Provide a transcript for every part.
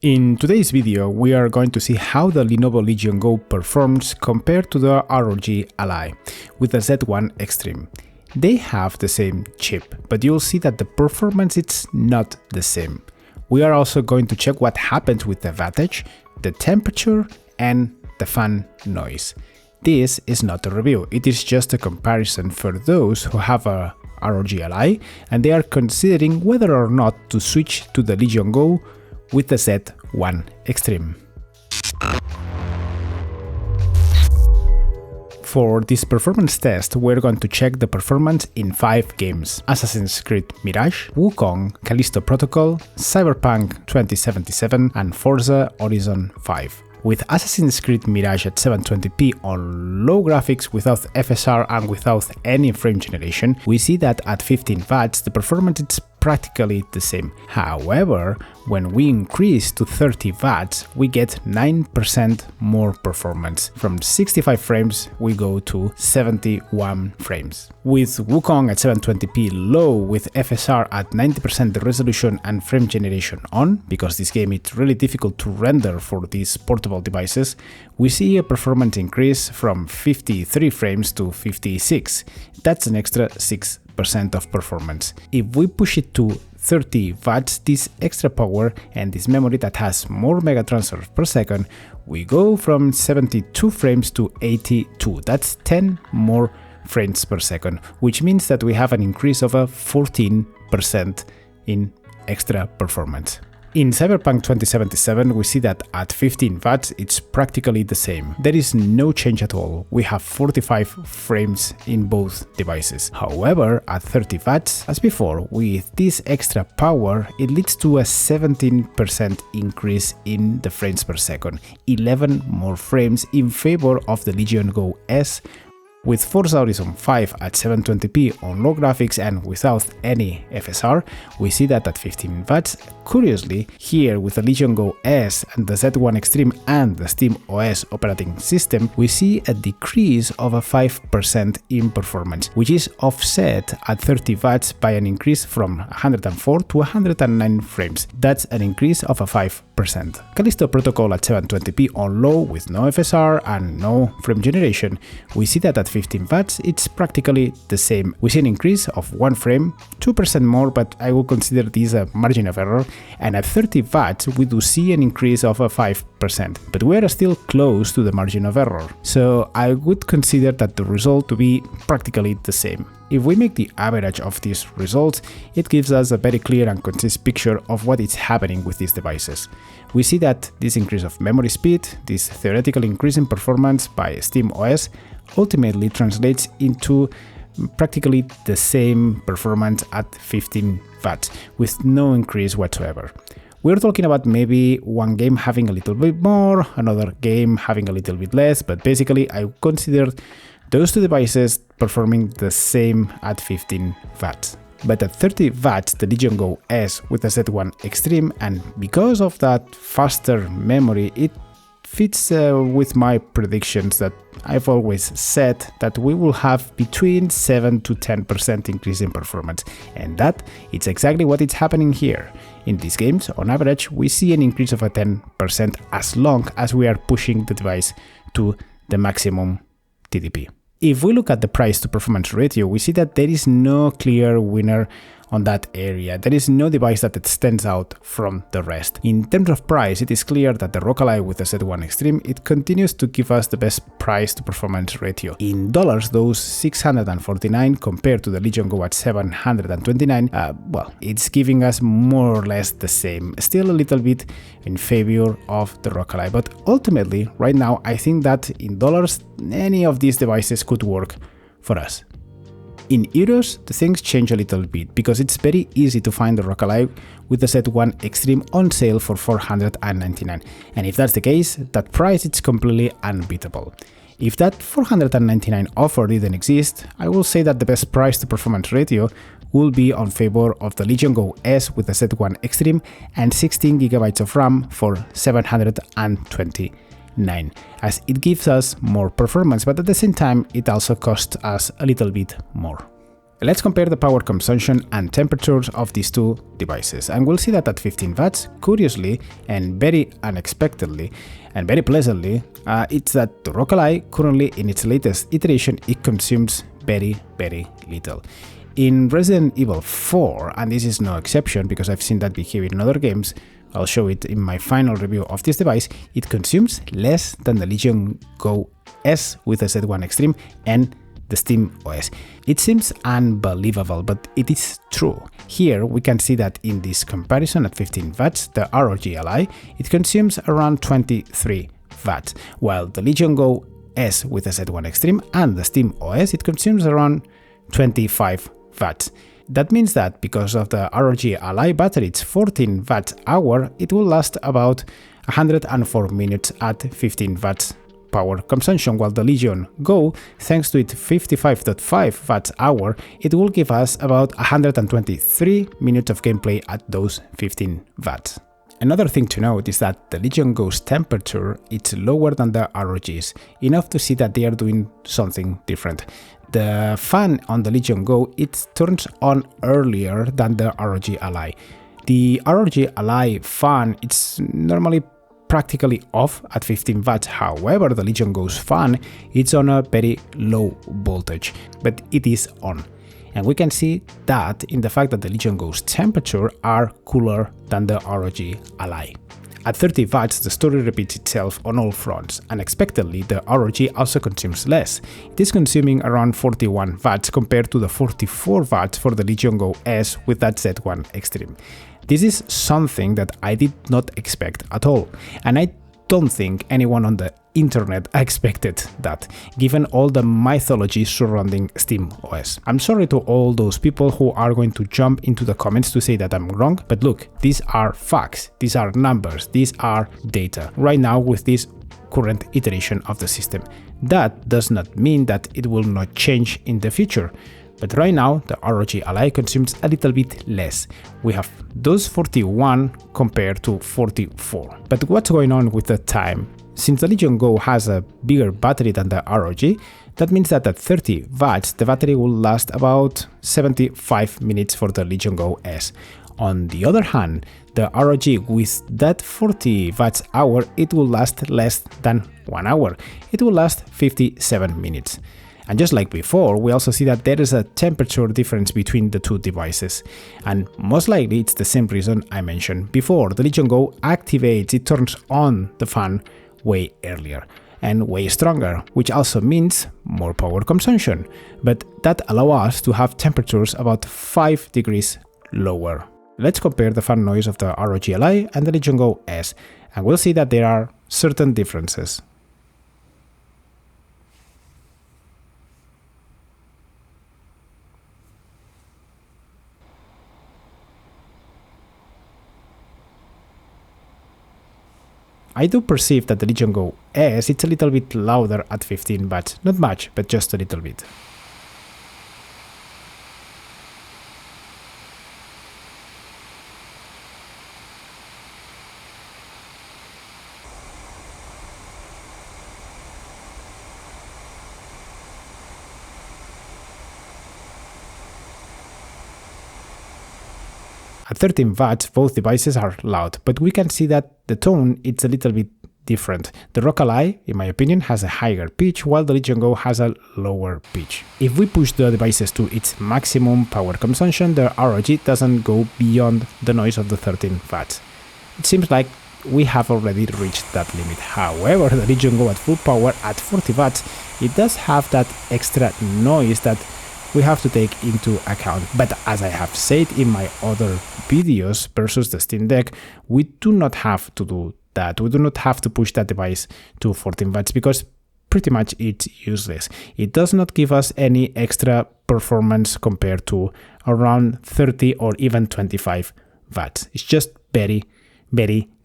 In today's video, we are going to see how the Lenovo Legion Go performs compared to the ROG Ally with the Z1 Extreme. They have the same chip, but you'll see that the performance is not the same. We are also going to check what happens with the wattage, the temperature, and the fan noise. This is not a review, it is just a comparison for those who have a ROG Ally and they are considering whether or not to switch to the Legion Go with the Z1 Extreme. For this performance test, we're going to check the performance in 5 games: Assassin's Creed Mirage, Wukong, Callisto Protocol, Cyberpunk 2077, and Forza Horizon 5. With Assassin's Creed Mirage at 720p on low graphics without FSR and without any frame generation, we see that at 15 watts the performance is practically the same. However, when we increase to 30 watts, we get 9% more performance. From 65 frames, we go to 71 frames. With Wukong at 720p low with FSR at 90% resolution and frame generation on, because this game is really difficult to render for these portable devices, we see a performance increase from 53 frames to 56. That's an extra 6% of performance. If we push it to 30 watts, this extra power and this memory that has more mega transfers per second, we go from 72 frames to 82. That's 10 more frames per second, which means that we have an increase of a 14% in extra performance. In Cyberpunk 2077, we see that at 15 watts, it's practically the same. There is no change at all. We have 45 frames in both devices. However, at 30 watts, as before, with this extra power, it leads to a 17% increase in the frames per second, 11 more frames in favor of the Legion Go S. With Forza Horizon 5 at 720p on low graphics and without any FSR, we see that at 15 watts, curiously, here with the Legion Go S and the Z1 Extreme and the SteamOS operating system, we see a decrease of a 5% in performance, which is offset at 30 watts by an increase from 104 to 109 frames. That's an increase of a 5%. Callisto Protocol at 720p on low with no FSR and no frame generation, we see that at 15 watts it's practically the same. We see an increase of 1 frame, 2% more, but I will consider this a margin of error, and at 30 watts we do see an increase of a 5%, but we are still close to the margin of error, so I would consider that the result to be practically the same. If we make the average of these results, it gives us a very clear and concise picture of what is happening with these devices. We see that this increase of memory speed, this theoretical increase in performance by SteamOS, ultimately translates into practically the same performance at 15 watts, with no increase whatsoever. We're talking about maybe one game having a little bit more, another game having a little bit less, but basically I consider those two devices performing the same at 15 watts. But at 30 watts, the Legion Go S with the Z1 Extreme, and because of that faster memory, it fits with my predictions that I've always said that we will have between 7 to 10% increase in performance, and that it's exactly what is happening here. In these games, on average, we see an increase of a 10% as long as we are pushing the device to the maximum TDP. If we look at the price to performance ratio, we see that there is no clear winner on that area. There is no device that stands out from the rest. In terms of price, it is clear that the ROG Ally with the Z1 Extreme, it continues to give us the best price to performance ratio. In dollars, those $649 compared to the Legion Go at $729, well, it's giving us more or less the same. Still a little bit in favor of the ROG Ally, but ultimately, right now, I think that in dollars, any of these devices could work for us. In euros, the things change a little bit, because it's very easy to find the ROG Ally with the Z1 Extreme on sale for $499, and if that's the case, that price is completely unbeatable. If that $499 offer didn't exist, I will say that the best price to performance ratio will be on favor of the Legion Go S with the Z1 Extreme and 16GB of RAM for $729. As it gives us more performance, but at the same time it also costs us a little bit more. Let's compare the power consumption and temperatures of these two devices, and we'll see that at 15 watts, curiously and very unexpectedly and very pleasantly, it's that the ROG Ally currently in its latest iteration, it consumes very little. In Resident Evil 4, and this is no exception because I've seen that behavior in other games, I'll show it in my final review of this device, it consumes less than the Legion Go S with the Z1 Extreme and the Steam OS. It seems unbelievable, but it is true. Here we can see that in this comparison at 15 watts, the ROG Ally, it consumes around 23 watts, while the Legion Go S with the Z1 Extreme and the Steam OS, it consumes around 25 watts. That means that because of the ROG Ally battery, its 14 watt-hour, it will last about 104 minutes at 15 watts power consumption, while the Legion Go, thanks to its 55.5 watt-hour, it will give us about 123 minutes of gameplay at those 15 watts. Another thing to note is that the Legion Go's temperature is lower than the ROG's, enough to see that they are doing something different. The fan on the Legion Go, it turns on earlier than the ROG Ally. The ROG Ally fan, it's normally practically off at 15 watts, however the Legion Go's fan, it's on a very low voltage, but it is on. And we can see that in the fact that the Legion Go's temperature are cooler than the ROG Ally. At 30 watts, the story repeats itself on all fronts. Unexpectedly, the ROG also consumes less. It is consuming around 41 watts compared to the 44 watts for the Legion Go S with that Z1 Extreme. This is something that I did not expect at all, and I don't think anyone on the internet expected that, given all the mythology surrounding SteamOS. I'm sorry to all those people who are going to jump into the comments to say that I'm wrong, but look, these are facts, these are numbers, these are data, right now with this current iteration of the system. That does not mean that it will not change in the future. But right now, the ROG Ally consumes a little bit less. We have those 41 compared to 44. But what's going on with the time? Since the Legion Go has a bigger battery than the ROG, that means that at 30 watts, the battery will last about 75 minutes for the Legion Go S. On the other hand, the ROG with that 40 watts hour, it will last less than 1 hour. It will last 57 minutes. And just like before, we also see that there is a temperature difference between the two devices. And most likely it's the same reason I mentioned before. The Legion Go activates, it turns on the fan way earlier and way stronger, which also means more power consumption. But that allows us to have temperatures about 5 degrees lower. Let's compare the fan noise of the ROG Ally and the Legion Go S, and we'll see that there are certain differences. I do perceive that the Legion Go S, it's a little bit louder at 15 watts, not much, but just a little bit. At 13 watts, both devices are loud, but we can see that the tone is a little bit different. The ROG Ally, in my opinion, has a higher pitch, while the Legion Go has a lower pitch. If we push the devices to its maximum power consumption, the ROG doesn't go beyond the noise of the 13 watts. It seems like we have already reached that limit. However, the Legion Go at full power at 40 watts, it does have that extra noise that we have to take into account. But as I have said in my other videos versus the Steam Deck, we do not have to do that. We do not have to push that device to 14 watts because pretty much it's useless. It does not give us any extra performance compared to around 30 or even 25 watts. It's just very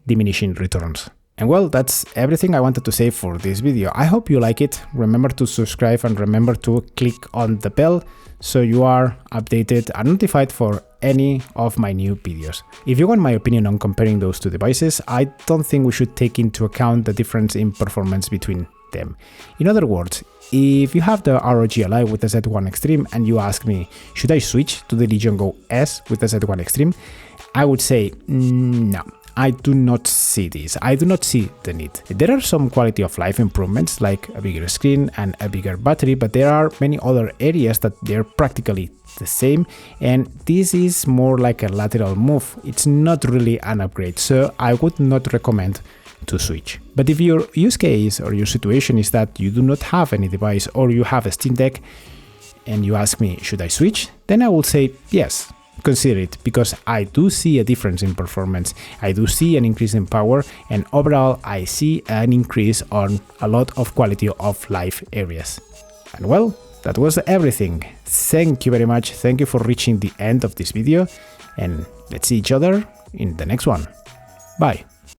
diminishing returns. And well, that's everything I wanted to say for this video. I hope you like it. Remember to subscribe and remember to click on the bell so you are updated and notified for any of my new videos. If you want my opinion on comparing those two devices, I don't think we should take into account the difference in performance between them. In other words, if you have the ROG Ally with the Z1 Extreme and you ask me, should I switch to the Legion Go S with the Z1 Extreme? I would say, no. I do not see this. I do not see the need. There are some quality of life improvements like a bigger screen and a bigger battery, but there are many other areas that they're practically the same, and this is more like a lateral move. It's not really an upgrade, so I would not recommend to switch. But if your use case or your situation is that you do not have any device or you have a Steam Deck and you ask me, should I switch? Then I will say yes. Consider it, because I do see a difference in performance, I do see an increase in power, and overall I see an increase on a lot of quality of life areas. And well, that was everything. Thank you very much, thank you for reaching the end of this video, and let's see each other in the next one. Bye!